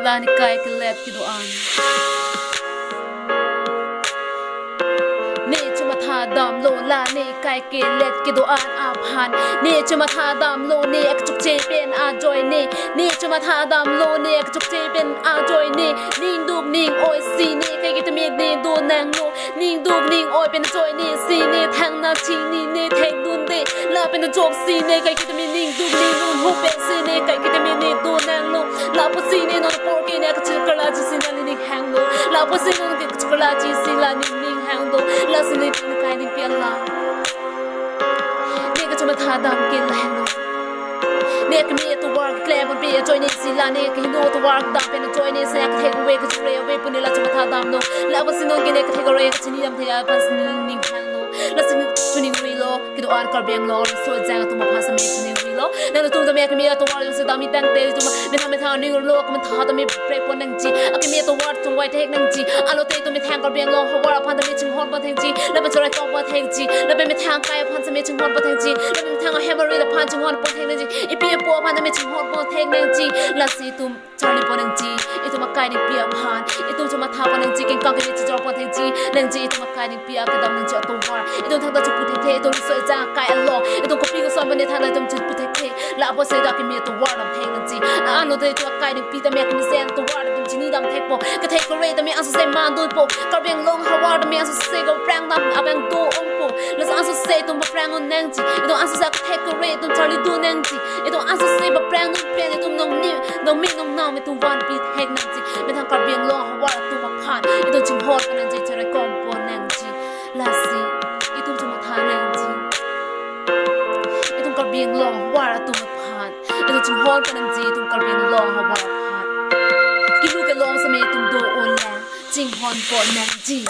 la ni kai ke let ki do anนี่จะมาทาดามโลลานี่ไกเกเล็ดกิโดอ่านอาพันนี่จะมาทาดามโลนี่กระจุกเจเป็นอาจอยนี่จะมาทาดามโลนี่กระจุกเจเป็นอาจอยนิ่งดูนิ่งโอยซีนี่ไกกิตมีนี่ดูนางโลนิ่งดูนิ่งโอยเป็นจอยนี่ซีนี่ทางนาชิงนี่เทคดุนดีลาเป็นโจกซีนี่ไกกิตมีนิ่งดูนิ่งนุ่นหูเป็นซีนี่ไกกิตมีนี่ดูนางโลลาปุซีนี่นอนปอร์กีนี่กระจุกกระลาจิซีนี่นิ่งแหงโลลาปุซีนี่กระจุกกระลาจิซีนิ่งแหงโลลาสินี่เป็นใครนิ่งเปียลานี่ก็จะมาทาดำกินแลนด์เนี่ยก็มีตัววาร์กแกลบมันเปียจอยนี่สิลาเนี่ยก็เห็นตัววาร์กดำเป็นจอยนี่แสดงเทคเวก็จะเรียกเวปุ่นนี่ละจะมาทาดำโนแล้วก็สิโนกินเนี่ยก็เทคเรียกจะนี่ดำเทียพันสินิ่งแหงโนแล้วสิจุนิงรีโลกิโดอ่านคาร์เบียงโลสวยจังตัวมาพันสมัยจุนิงรีโลนั่นตัวจะมีก็มีตัววาร์กสิดามีแบงค์เดย์ตัวมาไม่ทำไม่ทำนิ่งโลก็มันทาตัวมีเบรกปนนังจีอ่ะก็มีตัววาร์กตัวไวเทคนังจีอ่ะเราเตะตัวมีแทงคาร์เบียงโลหัวพันตัวมีชิงฮอตบนแทงจีแล้วเป็นจะไรก็บนแทงจีแล้วเป็นไม่ทางไกลพันจะมีชิงฮอตบนแทงจีแล้วเป็นทางแฮมเบอร์รี่แล้วพันชิงฮอตบนแทงนังจีอีปีปัวพันจะมีชิงฮอตบนแทงนังจีแล้วสิตุ้มชาลีบนนังจีอีตัวมาไกลในเปียพันอีตุ้มจะมาทาบนนังจีเก่งกังกันในจีจอบบนแทงจีนังจีอีตัวมาไกลในเปียกระดำนังจีตัววาร์อีตุ้มทางตาจุดพุทธเทอีตุ้มสวยจังไกลอันหล่ออีตุ้มก็ปีก็ซ้อนบนในทางเลยตุ้มจุดพุทธเทแล้วพอเสด็จก็มีตัววาร์ดำแทงนังจีแล้วอันนู้นตัวไกลในปีแต่แม่ก็มีเส้นตัววาร์ดำจีนี่ดำเทคโปก็เทคก็เรย์แต่ไม่อันสุดเซมันดูโปก็เรียงลงฮาวาร์ดำไม่อันสุดเซก็แรงดำอาแบงโดองโปแล้วอันสุดเซตุ้มแบบแรงนังจีอีตุ้มอันสุดเซก็เทคก็เรย์ตุ้มชาลีดูนังจีอีตุ้มอันสุดเซแบบแรงนุ่มเปลี่ยนอีตุ้มน้องนิ่มน้องมีน้องน้องไม่ตุ้มวันปีเทคนังจีไม่ทางก็เรียงลงฮาวาร์ดตุ้มมาผ่านอีตุ้มจิงฮอดกันนังจีจะได้กอมปนนังจีลาซีอีตุ้มจะมาทานนังจีอีตุ้มก็เรียงลงฮาวาร์ดตุ้มมาผ่านอีตุ้มจิงฮอดกันนังจีตุ้มก็เรียงลงฮาวาร์ดผ่านกินลูกกันลงสมัยตุ้มโดโอนแล้วจิงฮอนปนนังจี